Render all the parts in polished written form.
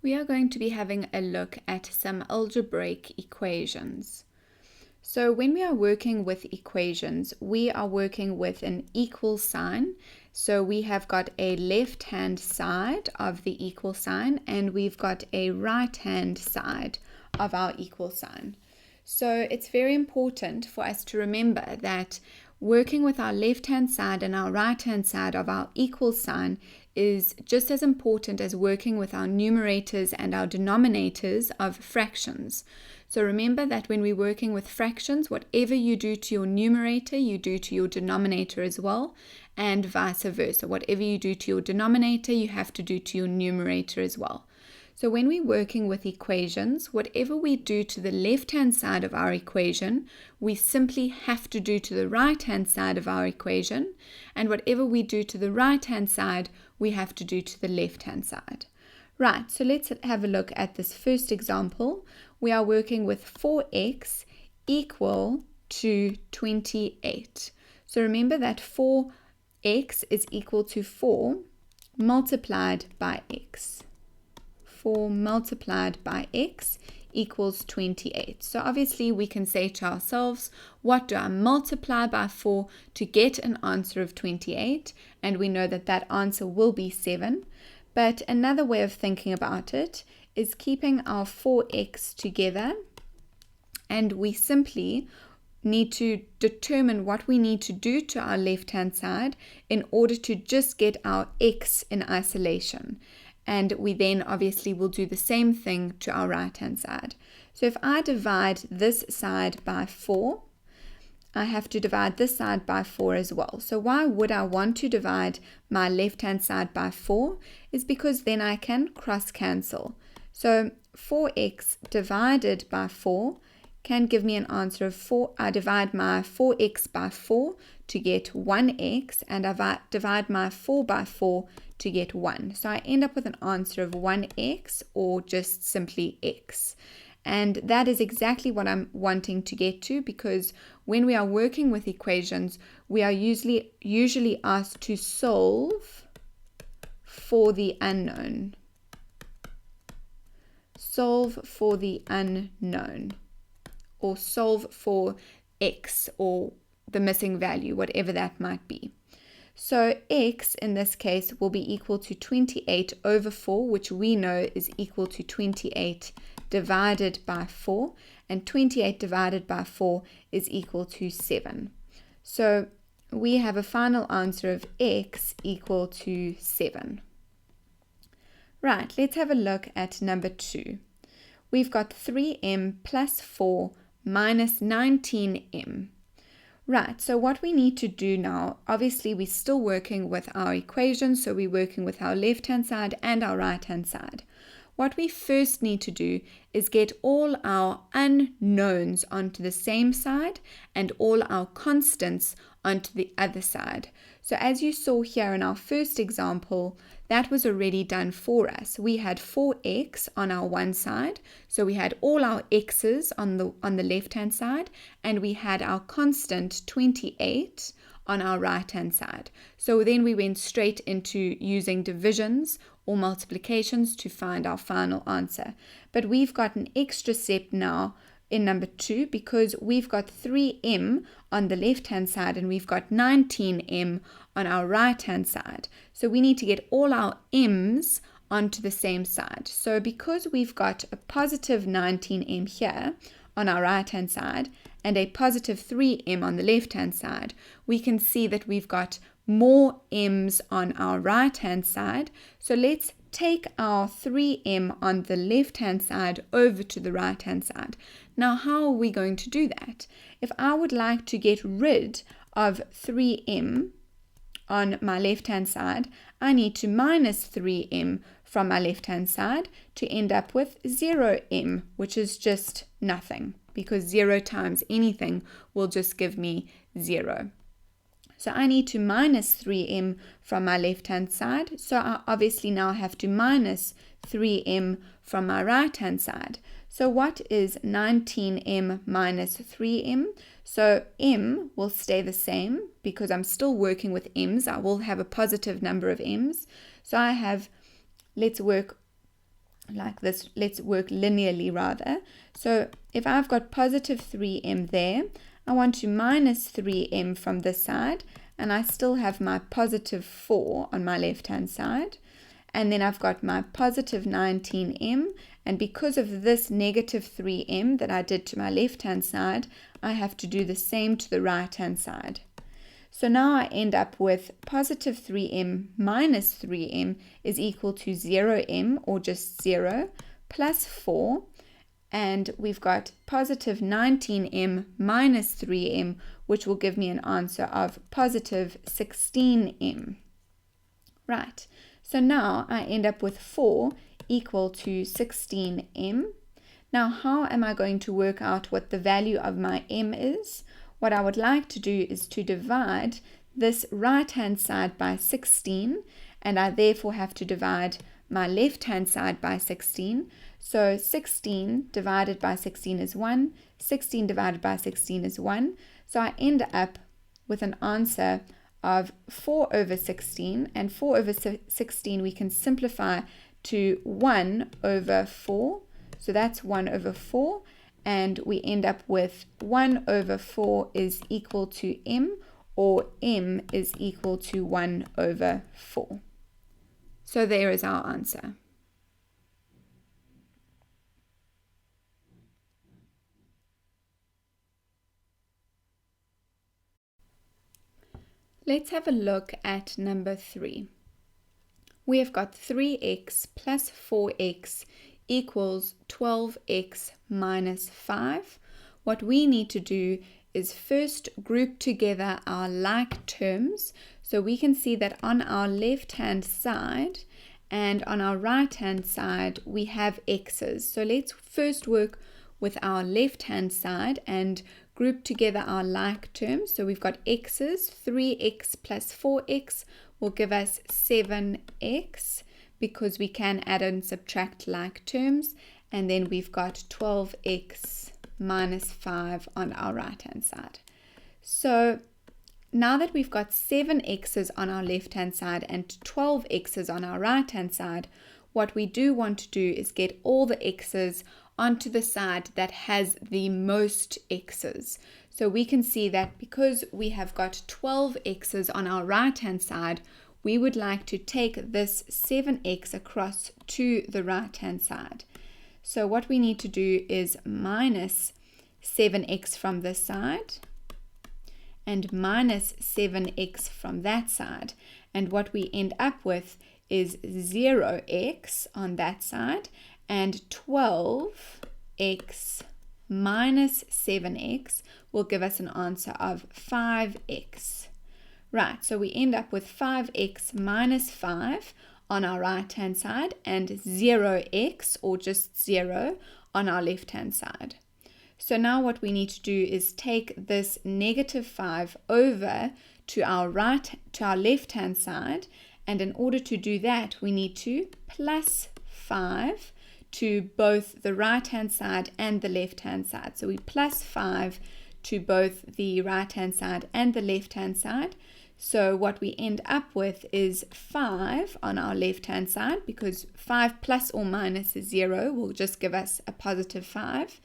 We are going to be having a look at some algebraic equations. So when we are working with equations, we are working with an equal sign. So we have got a left-hand side of the equal sign and we've got a right-hand side of our equal sign. So it's very important for us to remember that working with our left-hand side and our right-hand side of our equal sign is just as important as working with our numerators and our denominators of fractions. So remember that when we're working with fractions, whatever you do to your numerator, you do to your denominator as well, and vice versa. Whatever you do to your denominator, you have to do to your numerator as well. So when we're working with equations, whatever we do to the left-hand side of our equation, we simply have to do to the right-hand side of our equation, and whatever we do to the right-hand side, we have to do to the left-hand side. Right, so let's have a look at this first example. We are working with 4x equal to 28. So remember that 4x is equal to 4 multiplied by x. 4 multiplied by x equals 28. So obviously we can say to ourselves, what do I multiply by 4 to get an answer of 28? And we know that that answer will be 7. But another way of thinking about it is keeping our 4x together, and we simply need to determine what we need to do to our left-hand side in order to just get our x in isolation. And we then obviously will do the same thing to our right-hand side. So if I divide this side by 4, I have to divide this side by 4 as well. So why would I want to divide my left-hand side by 4? Is because then I can cross-cancel. So 4x divided by 4 can give me an answer of 4. I divide my 4x by 4 to get 1x, and I divide my 4 by 4 to get 1. So I end up with an answer of 1x, or just simply x. And that is exactly what I'm wanting to get to, because when we are working with equations, we are usually asked to solve for the unknown. Solve for the unknown, or solve for x, or the missing value, whatever that might be. So x in this case will be equal to 28 over 4, which we know is equal to 28 divided by 4, and 28 divided by 4 is equal to 7. So we have a final answer of x equal to 7. Right, let's have a look at number 2. We've got 3m plus 4 minus 19m. Right, so what we need to do now, obviously we're still working with our equations, so we're working with our left-hand side and our right-hand side. What we first need to do is get all our unknowns onto the same side and all our constants onto the other side. So as you saw here in our first example, that was already done for us. We had 4x on our one side, so we had all our x's on the left-hand side, and we had our constant 28 on our right-hand side. So then we went straight into using divisions or multiplications to find our final answer. But we've got an extra step now in number 2, because we've got 3m on the left-hand side and we've got 19m on our right-hand side. So we need to get all our m's onto the same side. So because we've got a positive 19m here on our right-hand side and a positive 3m on the left-hand side, we can see that we've got more m's on our right-hand side. So let's take our 3m on the left-hand side over to the right-hand side. Now, how are we going to do that? If I would like to get rid of 3m on my left-hand side, I need to minus 3m from my left-hand side to end up with 0m, which is just nothing, because 0 times anything will just give me 0. So I need to minus 3m from my left-hand side. So I obviously now have to minus 3m from my right-hand side. So what is 19m minus 3m? So m will stay the same because I'm still working with m's. I will have a positive number of m's. So I have, let's work like this. Let's work linearly rather. So if I've got positive 3m there, I want to minus 3m from this side, and I still have my positive 4 on my left hand side. And then I've got my positive 19m, and because of this negative 3m that I did to my left hand side, I have to do the same to the right hand side. So now I end up with positive 3m minus 3m is equal to 0m, or just 0, plus 4. And we've got positive 19m minus 3m, which will give me an answer of positive 16m. Right, so now I end up with 4 equal to 16m. Now, how am I going to work out what the value of my m is? What I would like to do is to divide this right-hand side by 16, and I therefore have to divide my left-hand side by 16. So 16 divided by 16 is 1, 16 divided by 16 is 1. So I end up with an answer of 4 over 16, and 4 over 16 we can simplify to 1 over 4. So that's 1 over 4. And we end up with 1 over 4 is equal to m, or m is equal to 1 over 4. So there is our answer. Let's have a look at number 3. We have got 3x plus 4x equals 12x minus 5. What we need to do is first group together our like terms. So we can see that on our left hand side and on our right hand side we have x's. So let's first work with our left hand side and group together our like terms. So we've got x's. 3x plus 4x will give us 7x, because we can add and subtract like terms. And then we've got 12x minus 5 on our right hand side. So now that we've got 7 x's on our left hand side and 12 x's on our right hand side, what we do want to do is get all the x's onto the side that has the most x's. So we can see that because we have got 12 x's on our right hand side, we would like to take this 7x across to the right hand side. So what we need to do is minus 7x from this side and minus 7x from that side. And what we end up with is 0x on that side, and 12x minus 7x will give us an answer of 5x. Right, so we end up with 5x minus 5 on our right hand side and 0x, or just 0, on our left hand side. So now what we need to do is take this negative 5 over to our left hand side, and in order to do that we need to plus 5 to both the right hand side and the left hand side. So we plus 5 to both the right hand side and the left hand side. So what we end up with is 5 on our left hand side, because 5 plus or minus is 0 will just give us a positive 5.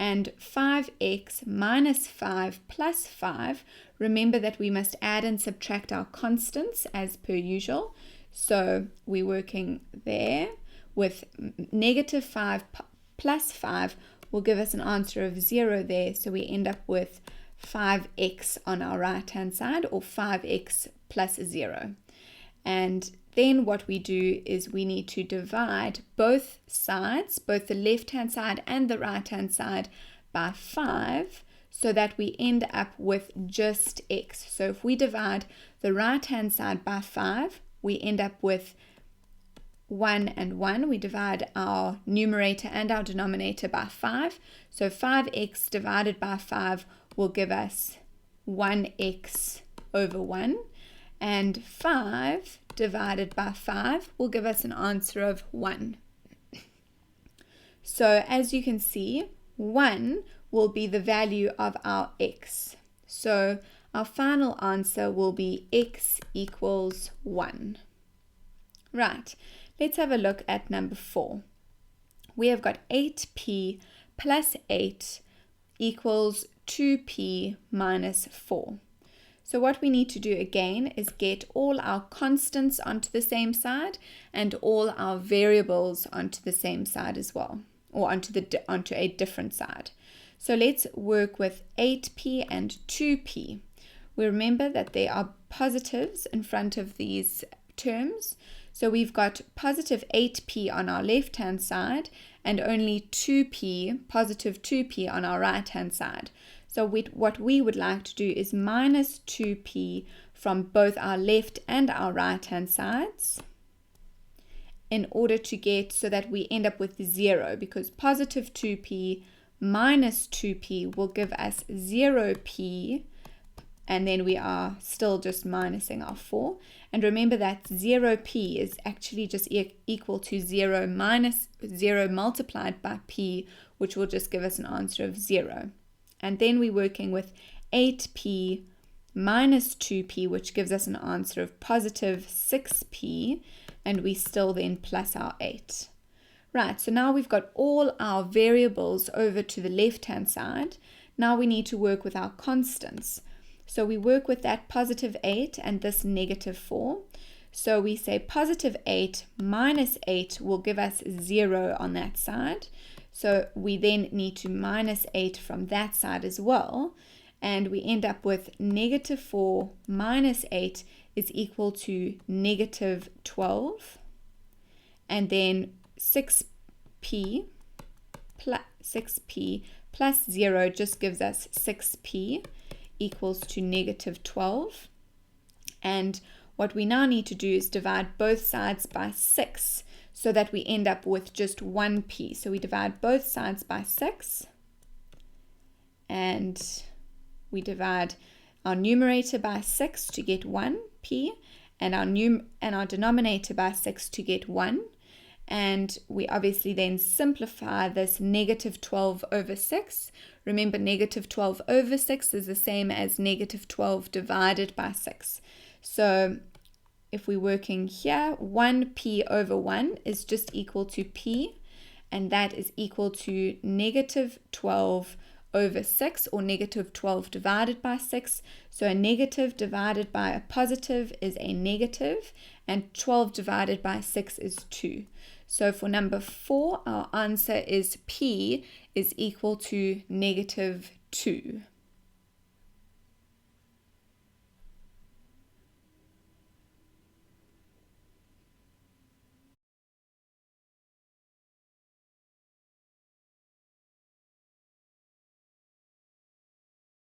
And 5x minus 5 plus 5, remember that we must add and subtract our constants as per usual. So we're working there with negative 5 plus 5 will give us an answer of 0 there. So we end up with 5x on our right hand side, or 5x plus 0. And then what we do is we need to divide both sides, both the left hand side and the right hand side, by 5, so that we end up with just x. So if we divide the right hand side by 5, we end up with 1 and 1. We divide our numerator and our denominator by 5. So 5x divided by 5 will give us 1x over 1. And 5 divided by 5 will give us an answer of 1. So as you can see, 1 will be the value of our x. So our final answer will be x equals 1. Right, let's have a look at number 4. we have got 8p plus 8 equals 2p minus 4. So what we need to do again is get all our constants onto the same side and all our variables onto the same side as well, or onto a different side. So let's work with 8p and 2p. We remember that there are positives in front of these terms. So we've got positive 8p on our left-hand side and only 2p, positive 2p on our right-hand side. So what we would like to do is minus 2p from both our left and our right-hand sides in order to get so that we end up with 0, because positive 2p minus 2p will give us 0p, and then we are still just minusing our 4. And remember that 0p is actually just equal to 0 minus 0 multiplied by p, which will just give us an answer of 0. And then we're working with 8p minus 2p, which gives us an answer of positive 6p, and we still then plus our 8. Right, so now we've got all our variables over to the left-hand side. Now we need to work with our constants. So we work with that positive 8 and this negative 4. So we say positive 8 minus 8 will give us 0 on that side. So we then need to minus 8 from that side as well. And we end up with negative 4 minus 8 is equal to negative 12. And then 6p plus 0 just gives us 6p equals to negative 12. And what we now need to do is divide both sides by 6 so that we end up with just 1p. So we divide both sides by 6 and we divide our numerator by 6 to get 1p and our denominator by 6 to get 1. And we obviously then simplify this negative 12 over 6. Remember, negative 12 over 6 is the same as negative 12 divided by 6. So if we're working here, 1p over 1 is just equal to p, and that is equal to negative 12 over 6, or negative 12 divided by 6. So a negative divided by a positive is a negative, and 12 divided by 6 is 2. So for number 4, our answer is p is equal to negative 2.